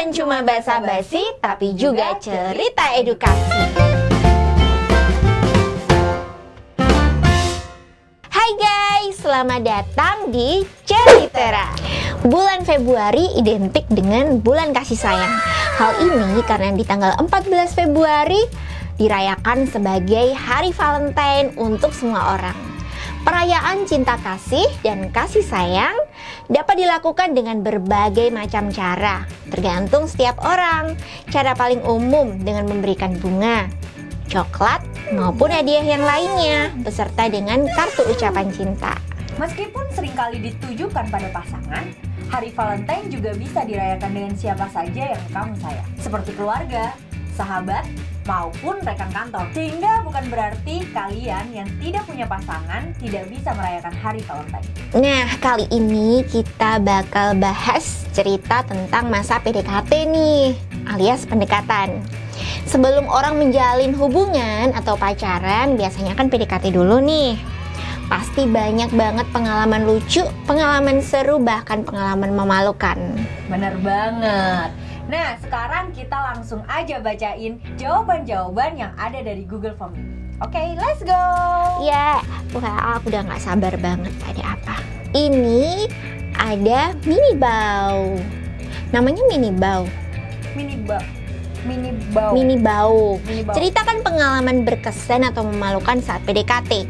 Bukan cuma basa-basi, tapi juga cerita edukasi. Hai guys, selamat datang di Ceritera. Bulan Februari identik dengan bulan kasih sayang. Hal ini karena di tanggal 14 Februari dirayakan sebagai Hari Valentine untuk semua orang. Perayaan cinta kasih dan kasih sayang dapat dilakukan dengan berbagai macam cara, tergantung setiap orang. Cara paling umum dengan memberikan bunga, coklat, maupun hadiah yang lainnya, beserta dengan kartu ucapan cinta. Meskipun seringkali ditujukan pada pasangan, Hari Valentine juga bisa dirayakan dengan siapa saja yang kamu sayang, seperti keluarga, sahabat, maupun rekan kantor. Sehingga bukan berarti kalian yang tidak punya pasangan tidak bisa merayakan Hari Valentine. Nah, kali ini kita bakal bahas cerita tentang masa PDKT nih, alias pendekatan. Sebelum orang menjalin hubungan atau pacaran, biasanya kan PDKT dulu nih. Pasti banyak banget pengalaman lucu, pengalaman seru, bahkan pengalaman memalukan. Bener banget. Nah, sekarang kita langsung aja bacain jawaban-jawaban yang ada dari Google Form ini. Oke, let's go! Ya, wah, aku udah gak sabar banget. Ada apa? Ini ada Mini Bau. Namanya Mini Bau. Mini Bau. Mini Bau. Mini Bau. Mini Bau. Ceritakan pengalaman berkesan atau memalukan saat PDKT.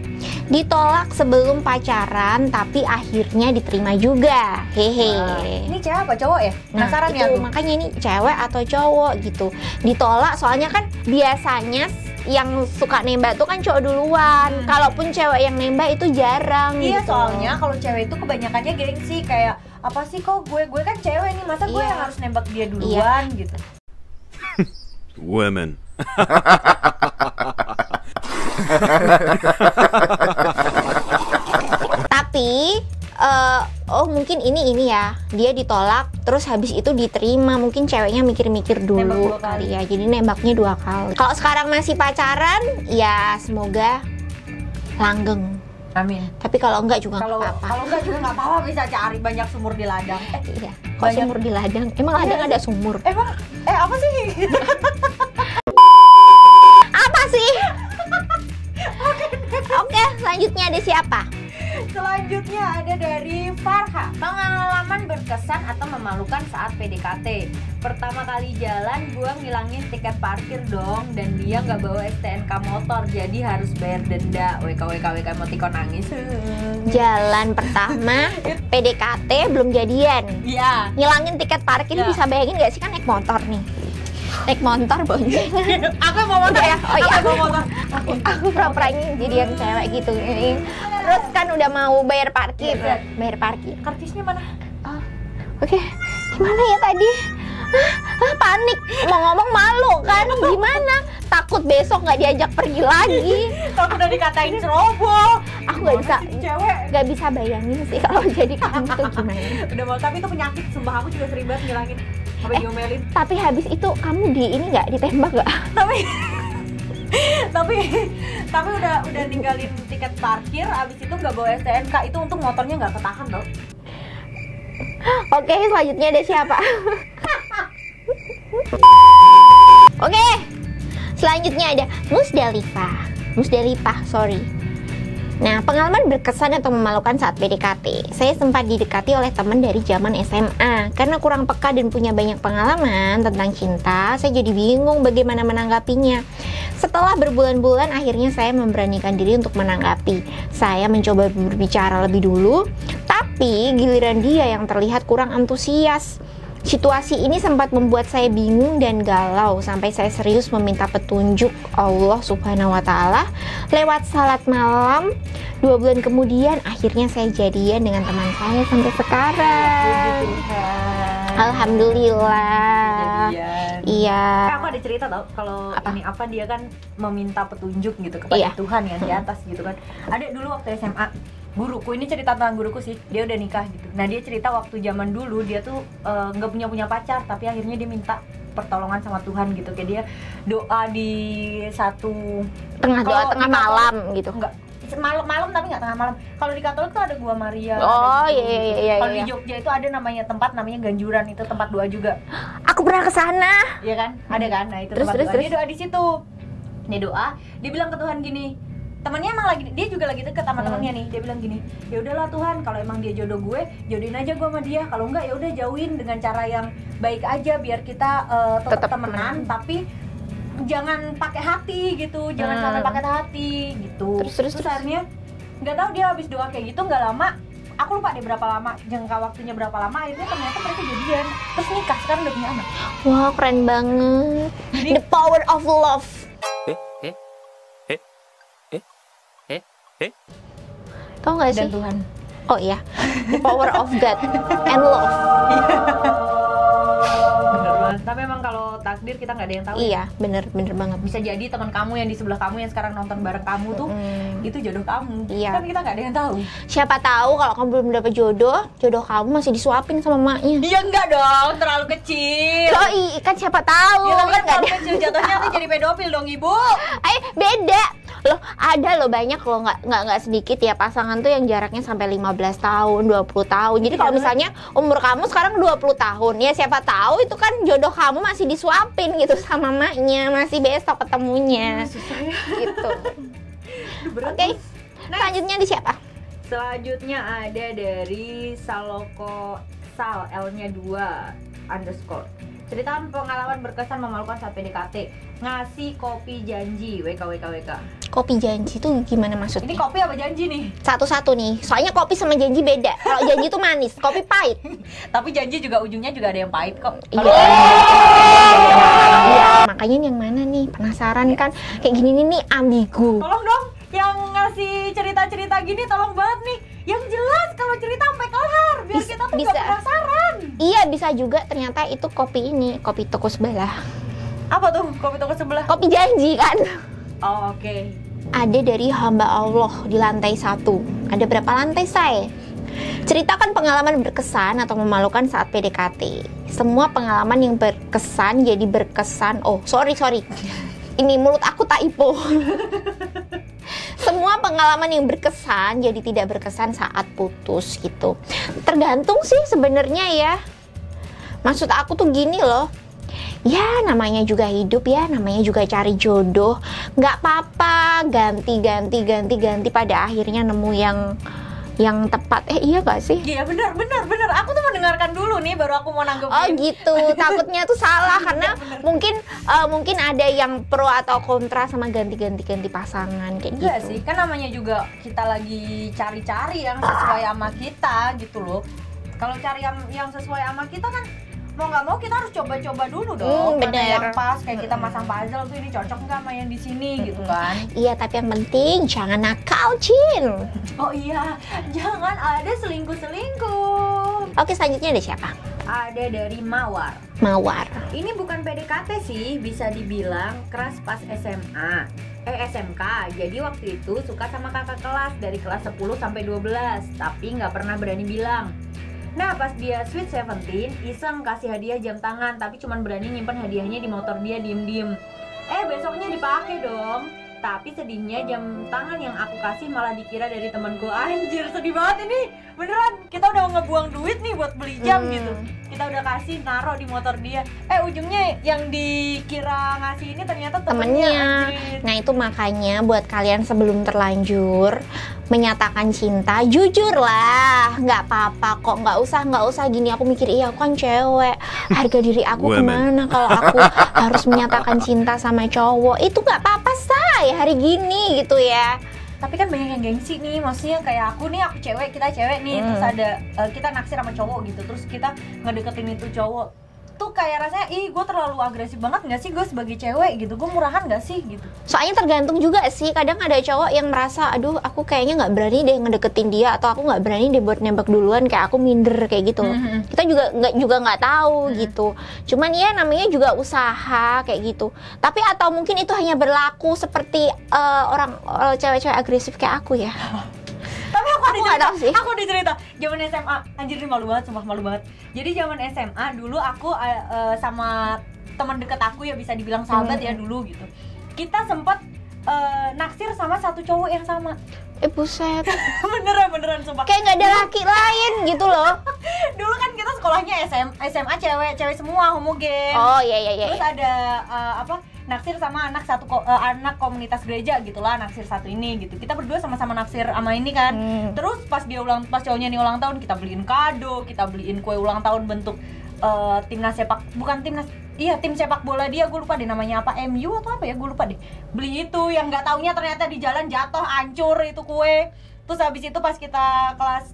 Ditolak sebelum pacaran, tapi akhirnya diterima juga. Hehe. Wah, ini cewek apa cowok ya? Penasaran ya itu, aku. makanya ini cewek atau cowok gitu. Ditolak soalnya kan biasanya yang suka nembak tuh kan cowok duluan. Kalaupun cewek yang nembak itu jarang. Iya, gitu. soalnya kalau cewek itu kebanyakannya gengsi, kayak apa sih kok gue kan cewek nih, masa gue Iya. yang harus nembak dia duluan gitu. Women. Tapi mungkin ini ya, dia ditolak terus habis itu diterima. Mungkin ceweknya mikir-mikir dulu Nembak dua kali kali. ya, jadi nembaknya 2 kali. Kalau sekarang masih pacaran, ya semoga langgeng. Amin. Tapi kalau enggak juga nggak Kalau apa-apa. kalau enggak juga nggak apa-apa, bisa cari banyak sumur di ladang. Iya. Kok banyak- sumur di ladang? Emang Iya. ladang ada sumur? Emang apa sih? Apa sih? Oke, selanjutnya ada siapa? Selanjutnya ada dari Farha. Pengalaman berkesan atau memalukan saat PDKT. Pertama kali jalan, gua ngilangin tiket parkir dong, dan dia nggak bawa STNK motor, jadi harus bayar denda. WKWK emoticon nangis. Jalan pertama PDKT belum jadian. Iya. Ngilangin tiket parkir, Ya. bisa bayangin gak sih, kan naik motor nih. Naik motor bonceng. Aku mau motor ya. Oh iya, Aku mau motor. aku pura-pura jadian cewek gitu. Terus kan udah mau bayar parkir. Iya. Bayar parkir. Kartisnya mana? Oke, gimana ya tadi? Panik, mau ngomong malu kan? Gimana? Takut besok nggak diajak pergi lagi. Aku udah dikatain ceroboh. Aku nggak bisa, Gimana sih, cewek. nggak bisa bayangin sih kalau jadi kamu tuh gimana. Udah mau, tapi itu penyakit, sumpah aku juga sering banget ngilangin. Sampai diomelin. Tapi habis itu kamu di ini nggak ditembak nggak? tapi udah ninggalin tiket parkir, abis itu nggak bawa STNK, itu untung motornya nggak ketahan tau. Oke, selanjutnya ada siapa? Oke, selanjutnya ada Musdalifah, sorry. Nah, pengalaman berkesan atau memalukan saat PDKT. Saya sempat didekati oleh teman dari zaman SMA. Karena kurang peka dan punya banyak pengalaman tentang cinta, saya jadi bingung bagaimana menanggapinya. Setelah berbulan-bulan, akhirnya saya memberanikan diri untuk menanggapi. Saya mencoba berbicara lebih dulu, tapi giliran dia yang terlihat kurang antusias. Situasi ini sempat membuat saya bingung dan galau, sampai saya serius meminta petunjuk Allah Subhanahu wa Ta'ala lewat salat malam. 2 bulan kemudian akhirnya saya jadian dengan teman saya sampai sekarang. Alhamdulillah. Iya. Aku ada cerita tau, kalau Apa? ini apa, dia kan meminta petunjuk gitu kepada Iya. Tuhan yang di atas gitu kan. Ada dulu waktu SMA, guruku, ini cerita tentang guruku sih, dia udah nikah gitu. Nah, dia cerita waktu zaman dulu dia tuh nggak punya pacar, tapi akhirnya dia minta pertolongan sama Tuhan gitu. Kayak dia doa di satu Tengah doa, Kalau tengah di Katolik- malam gitu. enggak malam tapi nggak tengah malam. Kalau di Katolik tuh ada Gua Maria. Oh, ada gitu. iya. Kalau di Jogja itu ada tempat namanya Ganjuran, itu tempat doa juga. Aku pernah ke sana. Iya kan? Ada kan? Nah itu Terus, tempat terus, doa. terus. Dia doa di situ. Dia doa, dia bilang ke Tuhan gini. Temannya emang lagi, dia juga lagi deket sama temannya nih. Dia bilang gini, ya udahlah Tuhan, kalau emang dia jodoh gue, jodohin aja gue sama dia. Kalau enggak ya udah jauhin dengan cara yang baik aja biar kita tetap temenan, tapi jangan pakai hati gitu, jangan sampai pakai hati gitu. Terus akhirnya nggak tahu dia habis doa kayak gitu nggak lama, aku lupa deh berapa lama, jangka waktunya berapa lama, akhirnya ternyata mereka jadian, terus nikah, sekarang udah punya anak. Wah, keren banget. The power of love. Tau gak sih? Dan Tuhan. Oh iya, the power of God and love. Bener banget. Tapi emang kalau takdir kita nggak ada yang tahu. Iya, bener banget. Bisa jadi teman kamu yang di sebelah kamu yang sekarang nonton bareng kamu tuh itu jodoh kamu. Iya. Kan kita nggak ada yang tahu. Siapa tahu kalau kamu belum dapet jodoh kamu masih disuapin sama maknya. Iya enggak dong, terlalu kecil. Loh, kan siapa tahu Ya, kan nggak terlalu ada. kecil jatuhnya nanti jadi pedofil dong ibu. Beda. Loh, ada loh banyak loh, nggak sedikit ya pasangan tuh yang jaraknya sampai 15 tahun, 20 tahun. Jadi kalau misalnya umur kamu sekarang 20 tahun, ya siapa tahu itu kan jodoh kamu masih disuapin gitu sama maknya, masih besok ketemunya. Gitu. Oke. Selanjutnya di siapa? Selanjutnya ada dari Saloko Sal, L-nya 2 _ ceritakan pengalaman berkesan memalukan saat PDKT. Ngasih kopi janji, WKWKWK. Kopi janji tuh gimana maksudnya? Ini kopi apa janji nih? Satu-satu nih, soalnya kopi sama janji beda. Kalau janji tuh manis, kopi pahit. Tapi janji juga ujungnya juga ada yang pahit kok. Iya. Iya, makanya yang mana nih? Penasaran kan? Kayak gini nih ambigu. Tolong dong, yang ngasih cerita-cerita gini tolong banget nih. Yang jelas kalau cerita sampai kelar, biar kita tuh bisa. gak penasaran. Iya, bisa juga ternyata itu kopi ini, kopi toko sebelah. Apa tuh kopi toko sebelah? Kopi janji kan? Oh, oke. Ada dari hamba Allah di lantai 1. Ada berapa lantai, say? Ceritakan pengalaman berkesan atau memalukan saat PDKT. Semua pengalaman yang berkesan jadi berkesan. Oh, sorry. Ini mulut aku typo. Semua pengalaman yang berkesan jadi tidak berkesan saat putus gitu. Tergantung sih sebenarnya ya. Maksud aku tuh gini loh. Ya namanya juga hidup ya, namanya juga cari jodoh. Nggak apa-apa, ganti pada akhirnya nemu yang tepat. Iya gak sih? Iya benar. Aku tuh mendengarkan dulu nih, baru aku mau nanggepin. Oh gitu, takutnya tuh salah karena mungkin ada yang pro atau kontra sama ganti pasangan kayak Enggak gitu. sih, kan namanya juga kita lagi cari-cari yang sesuai sama kita gitu loh. Kalau cari yang sesuai sama kita kan mau nggak mau kita harus coba-coba dulu dong. Mana bener. yang pas, kayak kita masang puzzle tuh ini cocok nggak sama yang di sini gitu kan. Iya, tapi yang penting jangan nakal, Cin. Oh iya, jangan ada selingkuh. Oke, selanjutnya ada siapa? Ada dari Mawar. Ini bukan PDKT sih, bisa dibilang keras pas SMK. Jadi waktu itu suka sama kakak kelas dari kelas 10 sampai 12, tapi nggak pernah berani bilang. Nah pas dia Sweet 17, iseng kasih hadiah jam tangan, tapi cuman berani nyimpen hadiahnya di motor dia diem-diem. Besoknya dipakai dong. Tapi sedihnya jam tangan yang aku kasih malah dikira dari temanku. Anjir, sedih banget ini. Beneran, kita udah ngebuang duit nih buat beli jam gitu. Kita udah kasih, naruh di motor dia. Ujungnya yang dikira ngasih ini ternyata temennya. Nah itu makanya buat kalian sebelum terlanjur menyatakan cinta, jujur lah. Nggak apa-apa kok, nggak usah gini. Aku mikir, iya aku kan cewek, harga diri aku kemana kalau aku harus menyatakan cinta sama cowok. Itu nggak apa-apa say, hari gini gitu ya. Tapi kan banyak yang gengsi nih, maksudnya kayak aku cewek, kita cewek nih, terus ada kita naksir sama cowok gitu, terus kita ngedeketin itu cowok tuh kayak rasanya, gue terlalu agresif banget nggak sih gue sebagai cewek gitu, gue murahan nggak sih gitu. Soalnya tergantung juga sih, kadang ada cowok yang merasa, aduh aku kayaknya nggak berani deh ngedeketin dia, atau aku nggak berani deh buat nembak duluan, kayak aku minder kayak gitu. Kita juga nggak tahu gitu. Cuman ya namanya juga usaha kayak gitu. Tapi atau mungkin itu hanya berlaku seperti orang cewek-cewek agresif kayak aku ya. Tapi aku ada cerita zaman SMA, anjir ini malu banget, sumpah malu banget. Jadi zaman SMA dulu aku sama teman dekat aku ya, bisa dibilang sahabat ya dulu gitu. Kita sempat naksir sama satu cowok yang sama. Buset. beneran sumpah. Kayak nggak ada laki lain gitu loh. Dulu kan kita sekolahnya SMA cewek semua, homogen. Oh iya. Terus ada naksir sama anak komunitas gereja gitulah, naksir satu ini gitu. Kita berdua sama-sama naksir sama ini kan. Terus pas cowoknya nih ulang tahun, kita beliin kado, kita beliin kue ulang tahun bentuk tim sepak bola dia, gue lupa deh namanya apa, MU atau apa ya, gue lupa deh. Beli itu yang nggak taunya ternyata di jalan jatuh hancur itu kue. Terus habis itu pas kita kelas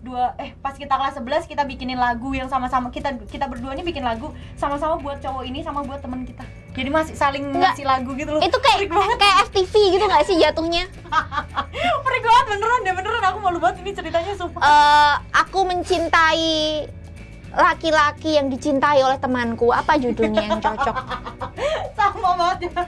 11 kita bikinin lagu yang sama-sama kita berdua nih bikin lagu sama-sama buat cowok ini sama buat teman kita. Jadi masih saling ngasih lagu gitu loh. Itu kayak FTV gitu nggak sih jatuhnya? Freak banget beneran aku malu banget ini ceritanya sumpah. Aku mencintai laki-laki yang dicintai oleh temanku. Apa judulnya yang cocok? Sama banget ya.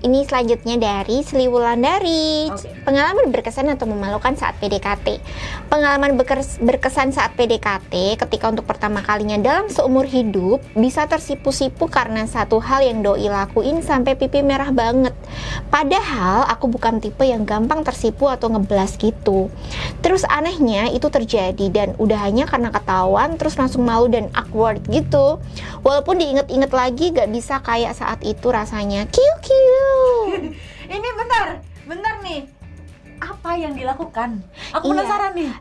Ini selanjutnya dari Sri Wulandari. Pengalaman berkesan atau memalukan saat PDKT. Pengalaman berkesan saat PDKT ketika untuk pertama kalinya dalam seumur hidup bisa tersipu-sipu karena satu hal yang doi lakuin sampai pipi merah banget. Padahal aku bukan tipe yang gampang tersipu atau ngeblas gitu. Terus anehnya itu terjadi dan udah hanya karena ketahuan terus langsung malu dan awkward gitu. Walaupun diinget-inget lagi gak bisa kayak saat itu rasanya. Ini bentar nih. Apa yang dilakukan? Aku penasaran nih.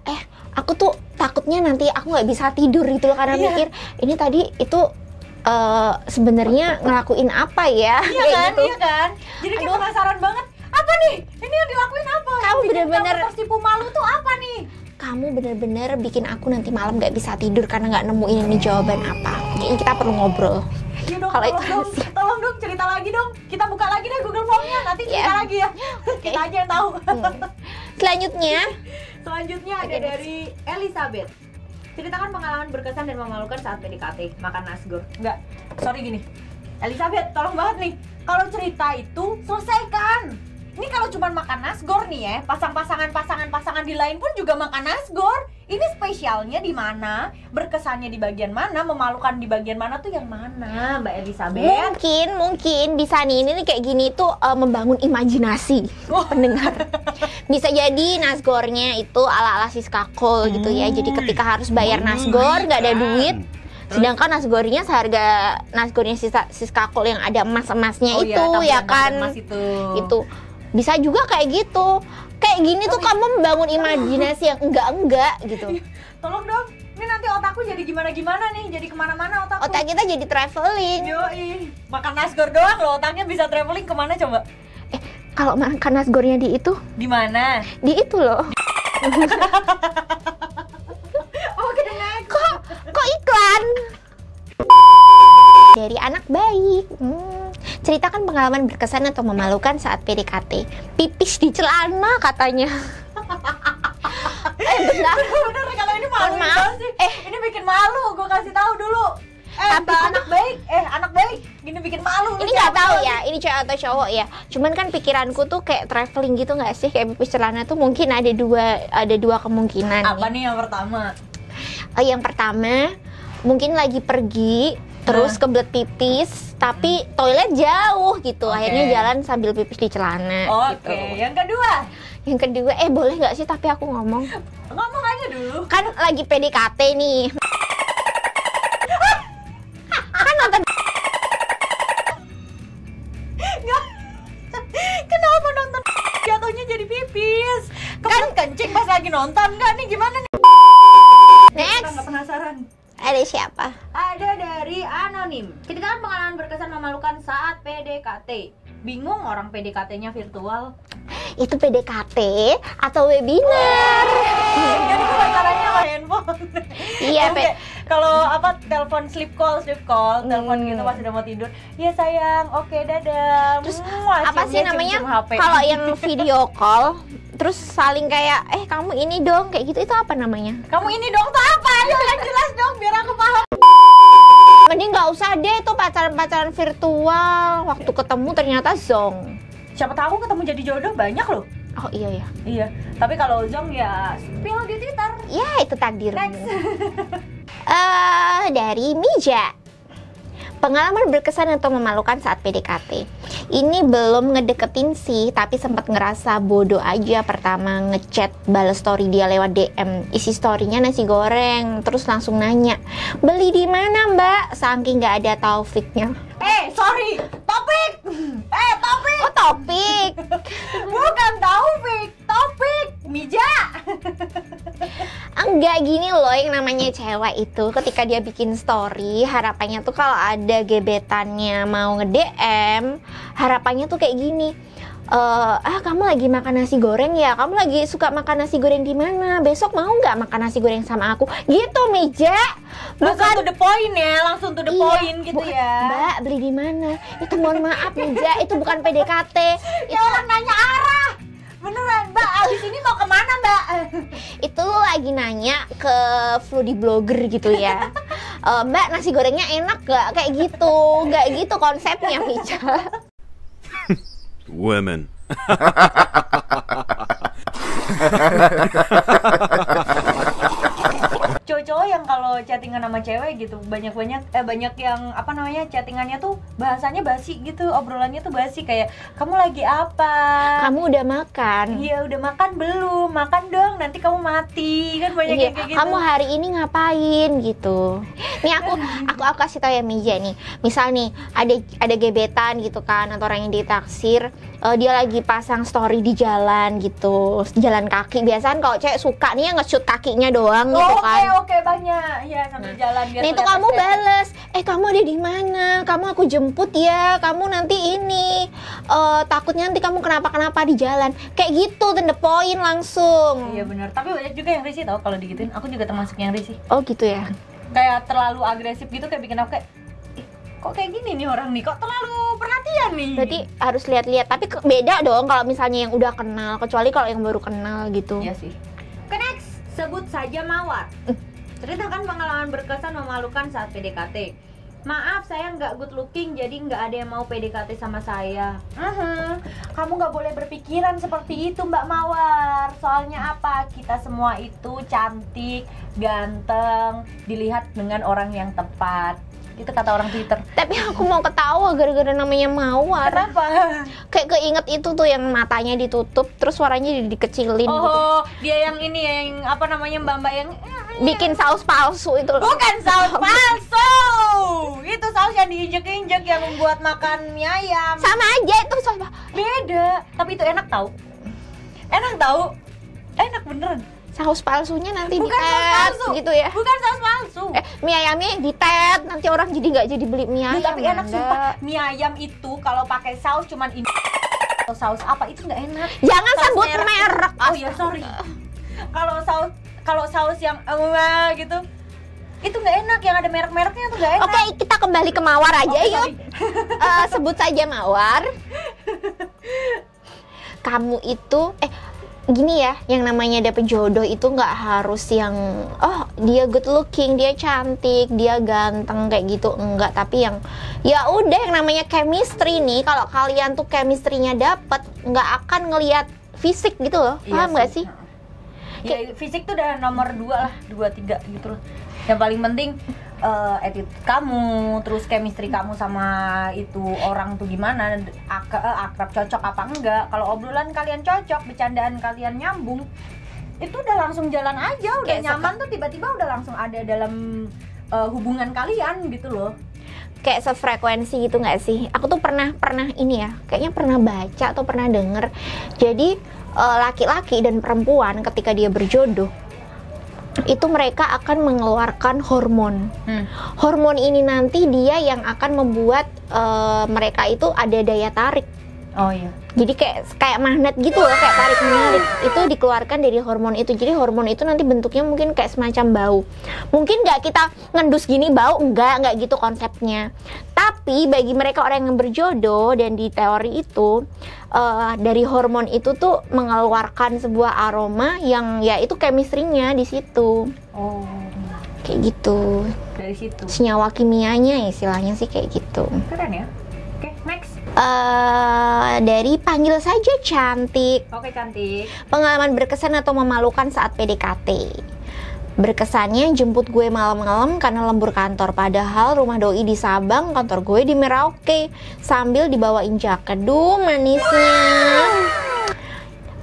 Aku tuh takutnya nanti aku nggak bisa tidur gitu loh karena mikir ini tadi itu sebenarnya ngelakuin apa ya? Iya kan? Jadi kita penasaran banget. Apa nih? Ini yang dilakuin apa? Kamu bener-bener tersipu malu tuh apa nih? Kamu bener-bener bikin aku nanti malam nggak bisa tidur karena nggak nemuin ini jawaban apa. Kayaknya kita perlu ngobrol. Ya dong, Kalau itu tolong dong cerita lagi dong. Kita buka lagi deh Google Form-nya, nanti cerita lagi ya. Kita aja yang tahu. Selanjutnya ada dari Elizabeth. Ceritakan pengalaman berkesan dan memalukan saat PDKT, makan nasgor. Enggak, sorry gini. Elizabeth, tolong banget nih. Kalau cerita itu selesaikan. Ini kalau cuma makan nasgor nih ya, pasangan di lain pun juga makan nasgor. Ini spesialnya di mana, berkesannya di bagian mana, memalukan di bagian mana tuh yang mana, Mbak Elizabeth? Mungkin bisa nih, ini kayak gini tuh membangun imajinasi pendengar. Bisa jadi nasgornya itu ala-ala Siska Kol gitu ya. Jadi ketika harus bayar nasgor nggak ada duit. Sedangkan nasgornya seharga nasgornya Siska Kol yang ada emas-emasnya ya kan. Itu bisa juga kayak gitu. Kayak gini tuh kamu membangun imajinasi yang enggak gitu. Tolong dong, ini nanti otakku jadi gimana nih, jadi kemana-mana otakku. Otak kita jadi traveling. Yoi, makan nasgor doang loh, otaknya bisa traveling kemana coba? Kalau makan nasgornya di itu? Di mana? Di itu loh. Oke, next. Kok iklan? Dari anak baik. Ceritakan pengalaman berkesan atau memalukan saat PDKT. Pipis di celana katanya. Benar kalau ini malu sih. Ini bikin malu, gue kasih tahu dulu. Tapi anak baik, gini bikin malu. Ini nggak tahu ya, ini cewek atau cowok ya. Cuman kan pikiranku tuh kayak traveling gitu nggak sih, kayak pipis celana tuh mungkin ada dua kemungkinan. Apa nih yang pertama? Yang pertama mungkin lagi pergi terus kebelet pipis tapi toilet jauh gitu. Akhirnya jalan sambil pipis di celana gitu. Yang kedua boleh nggak sih tapi aku ngomong aja dulu. Kan lagi PDKT nih. Kan nonton. Kenapa nonton jatuhnya jadi pipis? Kan kencing pas lagi nonton nggak nih, gimana nih? Next. Nggak penasaran. Ada siapa? Ada dari Anonim. Ceritakan pengalaman berkesan memalukan saat PDKT. Bingung orang PDKT-nya virtual. Itu PDKT atau webinar? Jadi pacarannya sama handphone. Iya, kalau telepon sleep call, telepon gitu pas udah mau tidur. Iya sayang, oke dadah. Terus apa sih namanya? Kalau yang video call terus saling kayak kamu ini dong kayak gitu, itu apa namanya? Kamu ini dong tuh apa? Ayo yang jelas dong biar aku paham. Mending nggak usah deh itu pacaran virtual. Waktu ketemu ternyata zong. Siapa tahu ketemu jadi jodoh banyak loh. Oh iya ya. Iya. Tapi kalau zong ya spill di Twitter. Ya itu takdirmu. Next. Dari Mija. Pengalaman berkesan atau memalukan saat PDKT. Ini belum ngedeketin sih, tapi sempat ngerasa bodoh aja pertama ngechat balas story dia lewat DM. Isi storynya nasi goreng, terus langsung nanya, beli di mana mbak? Saking nggak ada taufiknya. Sorry, topik. Topik. Oh topik. Bukan Taufik, topik. Mija. Enggak, gini loh yang namanya cewek itu ketika dia bikin story, harapannya tuh kalau ada gebetannya mau nge-DM, harapannya tuh kayak gini. Kamu lagi makan nasi goreng ya? Kamu lagi suka makan nasi goreng di mana? Besok mau nggak makan nasi goreng sama aku? Gitu, Meja. Langsung to the point ya, langsung to the point gitu ya. Mbak, beli di mana? Itu mohon maaf, Meja, itu bukan PDKT. Ya orang nanya arah. Beneran, Mbak, abis ini mau kemana, Mbak? Itu lo lagi nanya ke foodie blogger gitu ya. Mbak, nasi gorengnya enak gak? Kayak gitu. Gak gitu konsepnya, Meja. Women. Cowok-cowok yang kalau chattingan sama cewek gitu banyak yang apa namanya chattingannya tuh bahasanya basi gitu, obrolannya tuh basi kayak kamu lagi apa? Kamu udah makan? Iya udah makan belum? Makan dong nanti kamu mati kan banyak yang kayak gitu. Kamu hari ini ngapain gitu? Nih aku kasih tau ya Meja nih. Misal nih ada gebetan gitu kan atau orang yang ditaksir, dia lagi pasang story di jalan gitu, jalan kaki. Biasanya kalau cewek suka nih ya nge-shoot kakinya doang gitu kan. Oke banyak ya sambil jalan biar itu kamu bales, kamu ada di mana? Kamu aku jemput ya. Kamu nanti ini takutnya nanti kamu kenapa-kenapa di jalan. Kayak gitu, to the point langsung. Iya benar. Tapi banyak juga yang risih tau kalau digituin. Aku juga termasuk yang risih. Oh gitu ya. Kayak terlalu agresif gitu kayak bikin aku kayak kok kayak gini nih orang nih, kok terlalu perhatian nih. Berarti harus lihat-lihat. Tapi beda dong kalau misalnya yang udah kenal, kecuali kalau yang baru kenal gitu. Iya sih. Next, sebut saja mawar. Ceritakan pengalaman berkesan memalukan saat PDKT. Maaf, saya nggak good looking, jadi nggak ada yang mau PDKT sama saya. Kamu nggak boleh berpikiran seperti itu, Mbak Mawar. Soalnya apa? Kita semua itu cantik, ganteng, dilihat dengan orang yang tepat. Itu kata orang Twitter. Tapi aku mau ketawa gara-gara namanya Mawar. Kenapa? Kayak keinget itu tuh yang matanya ditutup, terus suaranya dikecilin gitu. Oh, dia yang ini yang apa namanya mbak-mbak yang Bikin saus palsu itu. bukan saus palsu. Itu saus yang diinjek-injek yang membuat makan mie ayam. Sama aja itu saus palsu. Beda, tapi itu enak tahu. Enak beneran. Saus palsunya nanti Bukan saus ditet palsu gitu ya. Bukan saus palsu. Mie ayamnya ditet, nanti orang jadi nggak jadi beli mie ayam. Tapi enak Nanda. sumpah. Mie ayam itu kalau pakai saus cuman ini atau saus apa itu nggak enak. Jangan Saus sebut merek. Oh ya sorry. Kalau saus yang gitu itu nggak enak, yang ada merek-mereknya tuh nggak enak. Oke, kita kembali ke Mawar aja yuk. Sebut saja Mawar. Kamu itu gini ya, yang namanya dapet jodoh itu nggak harus yang dia good looking, dia cantik, dia ganteng kayak gitu, enggak. Tapi yang ya udah yang namanya chemistry nih. Kalau kalian tuh chemistry-nya dapet, nggak akan ngelihat fisik gitu loh. Paham nggak sih? Ya, fisik tuh udah nomor 2 lah, 2, 3 gitu loh. Yang paling penting attitude kamu, terus chemistry kamu sama itu orang tuh gimana, akrab, cocok apa enggak. Kalau obrolan kalian cocok, bercandaan kalian nyambung, itu udah langsung jalan aja, udah kayak nyaman tuh tiba-tiba udah langsung ada dalam hubungan kalian gitu loh. Kayak sefrekuensi gitu nggak sih? Aku tuh pernah ini ya, kayaknya pernah baca atau pernah denger. Jadi laki-laki dan perempuan ketika dia berjodoh itu mereka akan mengeluarkan hormon. Hormon ini nanti dia yang akan membuat mereka itu ada daya tarik. Oh iya. Jadi kayak magnet gitu loh, kayak tarik menarik. Itu dikeluarkan dari hormon itu. Jadi hormon itu nanti bentuknya mungkin kayak semacam bau. Mungkin nggak kita ngendus gini bau, enggak gitu konsepnya. Tapi bagi mereka orang yang berjodoh dan di teori itu dari hormon itu tuh mengeluarkan sebuah aroma yang ya itu chemistry-nya di situ. Oh. Kayak gitu. Dari situ. Senyawa kimianya istilahnya sih kayak gitu. Keren ya. Oke, next. Dari panggil saja cantik. Oke, cantik. Pengalaman berkesan atau memalukan saat PDKT. Berkesannya jemput gue malam-malam karena lembur kantor. Padahal rumah doi di Sabang, kantor gue di Merauke. Sambil dibawain jaket. Duh, manisnya.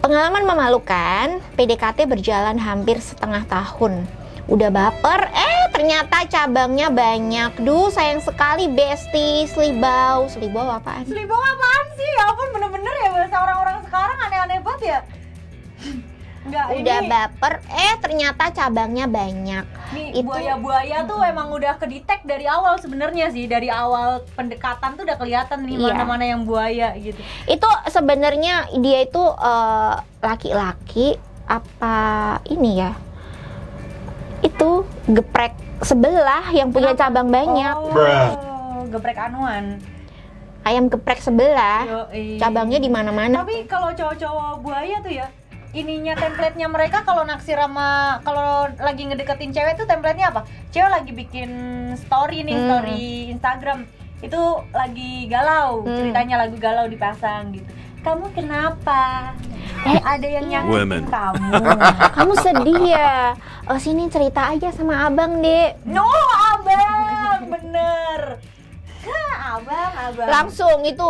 Pengalaman memalukan, PDKT berjalan hampir setengah tahun. Udah baper, ternyata cabangnya banyak. Duh, sayang sekali bestie. Selibau. Selibau apaan? Selibau apaan sih? Ya ampun, bener-bener ya bahasa orang-orang sekarang aneh-aneh banget ya. Enggak, Udah ini, baper, ternyata cabangnya banyak. nih Itu- buaya-buaya tuh emang udah kedetek dari awal sebenarnya sih. Dari awal pendekatan tuh udah kelihatan nih Iya. mana-mana yang buaya gitu. Itu sebenarnya dia itu laki-laki apa ini ya? Itu geprek sebelah yang punya cabang banyak. Oh, geprek anuan. Ayam geprek sebelah, Yoi. cabangnya di mana-mana. Tapi kalau cowok-cowok buaya tuh ya, ininya template-nya mereka kalau naksir sama, kalau lagi ngedeketin cewek tuh template-nya apa? Cewek lagi bikin story nih, story Instagram. Itu lagi galau, ceritanya lagu galau dipasang gitu. Kamu kenapa? Ada yang nyakitin kamu. Kamu sedih ya? Sini cerita aja sama abang, Dek. No, abang, bener. Abang. Langsung itu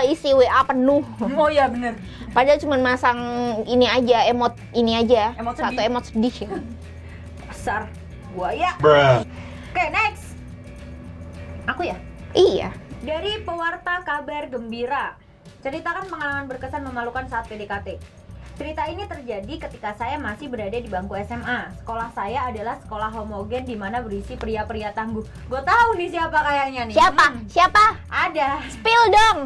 isi WA penuh. Oh iya bener. Padahal cuma masang ini aja, emot ini aja. Emot Satu sedih. emot sedih. Besar buaya. Oke, next. Aku ya? Iya. Dari pewarta kabar gembira, ceritakan pengalaman berkesan memalukan saat PDKT. Cerita ini terjadi ketika saya masih berada di bangku SMA. Sekolah saya adalah sekolah homogen di mana berisi pria-pria tangguh. Gue tahu nih siapa kayaknya nih. Siapa? Ada. Spill dong.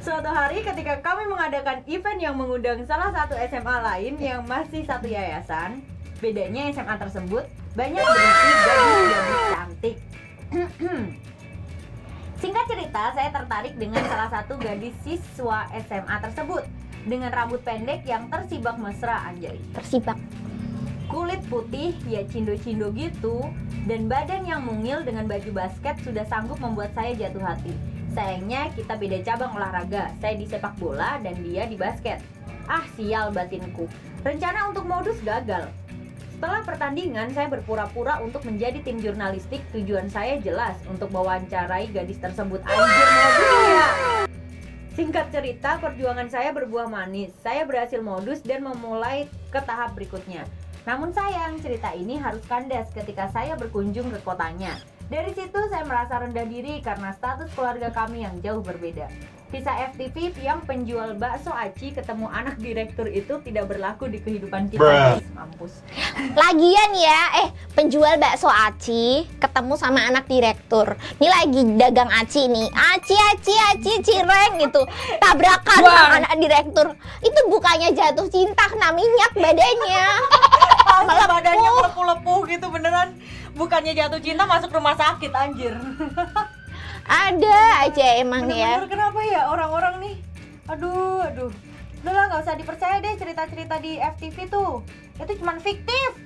Suatu hari ketika kami mengadakan event yang mengundang salah satu SMA lain yang masih satu yayasan, bedanya SMA tersebut banyak berisi gadis-gadis cantik. Singkat cerita, saya tertarik dengan salah satu gadis siswa SMA tersebut dengan rambut pendek yang tersibak mesra, anjay. Tersibak. Kulit putih, ya cindo-cindo gitu, dan badan yang mungil dengan baju basket sudah sanggup membuat saya jatuh hati. Sayangnya kita beda cabang olahraga, saya di sepak bola dan dia di basket. Ah, sial batinku. Rencana untuk modus gagal. Setelah pertandingan, saya berpura-pura untuk menjadi tim jurnalistik. Tujuan saya jelas, untuk mewawancarai gadis tersebut. Anjir, modus ya. Singkat cerita, perjuangan saya berbuah manis. Saya berhasil modus dan memulai ke tahap berikutnya. Namun sayang, cerita ini harus kandas ketika saya berkunjung ke kotanya. Dari situ saya merasa rendah diri karena status keluarga kami yang jauh berbeda. Kisah FTV yang penjual bakso aci ketemu anak direktur itu tidak berlaku di kehidupan kita, guys. Mampus. Lagian ya, penjual bakso aci ketemu sama anak direktur. Ini lagi dagang aci nih. Aci cireng gitu. Tabrakan sama anak direktur. Itu bukannya jatuh cinta, kena minyak badannya. Malah badannya melepuh-lepuh gitu beneran. Bukannya jatuh cinta masuk rumah sakit, anjir. Ada aja emang ya. Bener-bener kenapa ya orang-orang nih? Aduh. Udah lah, gak usah dipercaya deh cerita-cerita di FTV tuh. Itu cuman fiktif.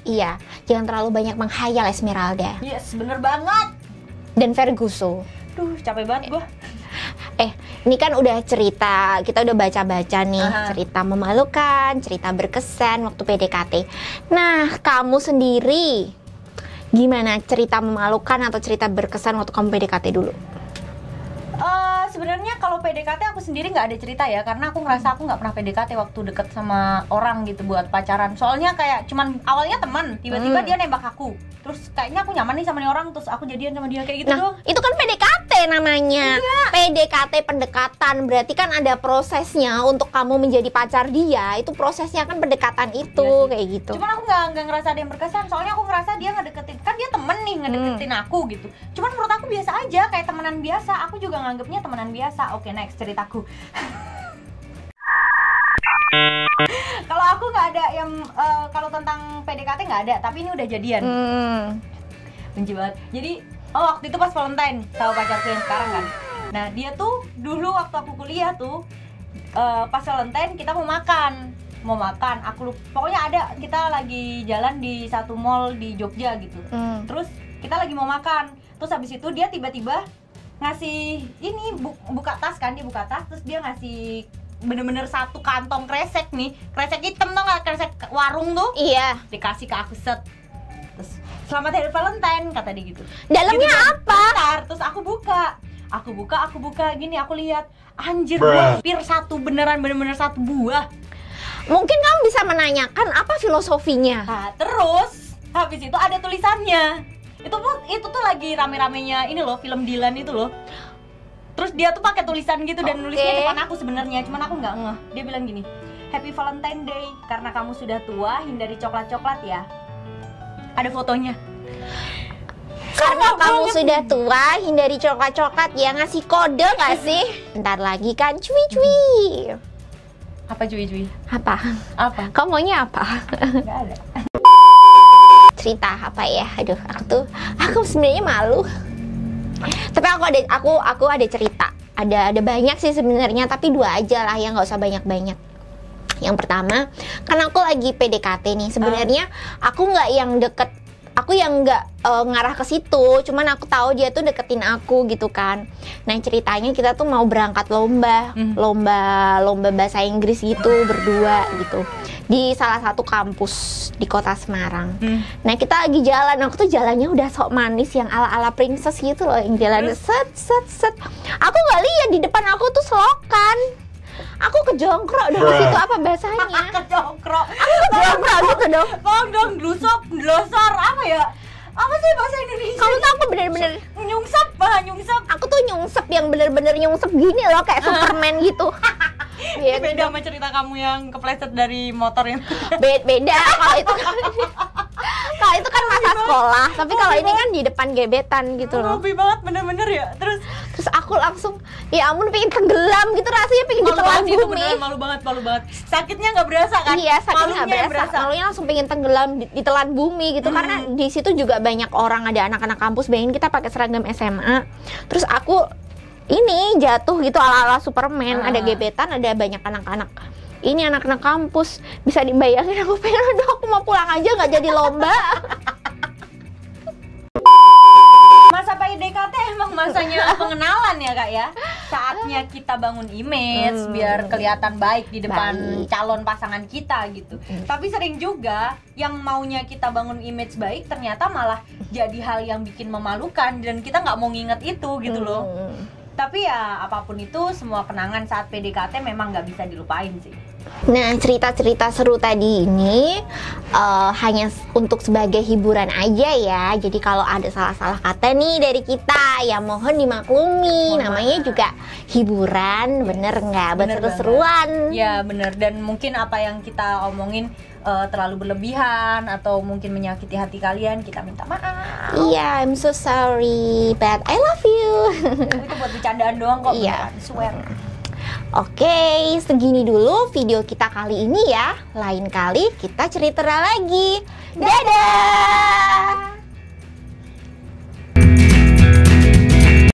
Iya, jangan terlalu banyak menghayal Esmeralda Yes, bener banget. dan Ferguso. Duh, capek banget gua. Ini kan udah cerita, kita udah baca-baca nih. Aha. Cerita memalukan, cerita berkesan waktu PDKT. Nah, kamu sendiri gimana cerita memalukan atau cerita berkesan waktu kamu PDKT dulu? Sebenarnya kalau PDKT aku sendiri nggak ada cerita ya, karena aku ngerasa aku nggak pernah PDKT waktu deket sama orang gitu buat pacaran. Soalnya kayak cuman awalnya teman, tiba-tiba dia nembak aku, terus kayaknya aku nyaman nih sama nih orang, terus aku jadian sama dia kayak gitu doang. Itu kan PDKT namanya. PDKT pendekatan, berarti kan ada prosesnya untuk kamu menjadi pacar dia. Itu prosesnya kan pendekatan itu, Iya sih. kayak gitu. Cuman aku nggak ngerasa ada yang berkesan, soalnya aku ngerasa dia ngedeketin, kan dia temen nih ngedeketin aku gitu. Cuman menurut aku biasa aja, kayak temenan biasa. Aku juga nganggepnya temenan biasa. Oke, next ceritaku. Kalau aku nggak ada yang kalau tentang PDKT nggak ada, tapi ini udah jadian. Benci banget. Jadi waktu itu pas Valentine sama pacarku yang sekarang kan. Nah dia tuh dulu waktu aku kuliah tuh pas Valentine kita mau makan. Aku lupa. Pokoknya ada, kita lagi jalan di satu mall di Jogja gitu. Terus kita lagi mau makan. Terus habis itu dia tiba-tiba ngasih ini buka tas kan, dia buka tas terus dia ngasih bener-bener satu kantong kresek nih, kresek hitam tuh nggak, kresek warung tuh. Iya. Dikasih ke aku set. Terus selamat hari Valentine kata dia gitu. Dalamnya Gitu kan. apa? Bentar, terus aku buka gini, aku lihat anjir hampir satu, bener-bener satu buah. Mungkin kamu bisa menanyakan apa filosofinya. Nah, terus habis itu ada tulisannya. Itu tuh lagi rame-ramenya ini loh, film Dylan itu loh. Terus dia tuh pakai tulisan gitu dan nulisnya depan aku sebenarnya, cuman aku nggak ngeh. Dia bilang gini, Happy Valentine Day, karena kamu sudah tua, hindari coklat-coklat ya. Ada fotonya. Karena kamu sudah tua, hindari coklat-coklat ya, ngasih kode nggak sih? Bentar lagi kan, cuy. Apa cuy? Apa? Kamu maunya apa? Nggak ada. Cerita apa ya? Aduh, aku sebenarnya malu. Tapi aku ada cerita. Ada banyak sih sebenarnya, tapi 2 aja lah ya, nggak usah banyak-banyak. Yang pertama, kan aku lagi PDKT nih. Sebenarnya aku nggak yang deket, aku yang nggak ngarah ke situ. Cuman aku tahu dia tuh deketin aku gitu kan. Nah ceritanya kita tuh mau berangkat lomba bahasa Inggris gitu berdua gitu di salah satu kampus di kota Semarang. Nah kita lagi jalan, aku tuh jalannya udah sok manis yang ala-ala princess gitu loh, yang jalan set. Aku nggak lihat di depan aku tuh selokan. Aku kejongkrok dong, situ apa bahasanya? Kejongkrok. Aku kejongkrok gitu dong. Pondong, glosor, apa ya? Apa sih bahasa Indonesia? Kamu tuh aku bener-bener nyungsep. Aku tuh nyungsep yang bener-bener nyungsep gini loh, kayak Superman gitu. Ini beda sama cerita kamu yang kepleset dari motor yang beda kalau itu kan masa sekolah, tapi kalau ini kan di depan gebetan gitu loh. Hobi banget bener-bener ya. Terus aku langsung ya ampun, pengen tenggelam gitu, rasanya pengen ditelan bumi. Malu banget. Sakitnya nggak berasa kan? Iya, sakitnya nggak berasa. Malunya langsung pengen tenggelam, ditelan bumi gitu. Karena di situ juga banyak orang, ada anak-anak kampus. Bayangin kita pakai seragam SMA, terus aku ini jatuh gitu ala-ala Superman. Ada gebetan, ada banyak anak-anak. Ini anak-anak kampus, bisa dibayangin aku pengen, aduh aku mau pulang aja, nggak jadi lomba. Masa PDKT emang masanya pengenalan ya kak ya. Saatnya kita bangun image biar kelihatan baik di depan calon pasangan kita gitu. Tapi sering juga yang maunya kita bangun image baik ternyata malah jadi hal yang bikin memalukan dan kita nggak mau nginget itu gitu loh. Tapi ya apapun itu, semua kenangan saat PDKT memang nggak bisa dilupain sih. Nah cerita-cerita seru tadi ini hanya untuk sebagai hiburan aja ya. Jadi kalau ada salah-salah kata nih dari kita, ya mohon dimaklumi. Namanya juga hiburan, bener nggak? Buat seru-seruan. Ya bener, dan mungkin apa yang kita omongin terlalu berlebihan atau mungkin menyakiti hati kalian, kita minta maaf. Iya, I'm so sorry, but I love you. Itu buat bercandaan doang kok, iya. Swear. Oke, segini dulu video kita kali ini ya. Lain kali kita cerita lagi. Dadah!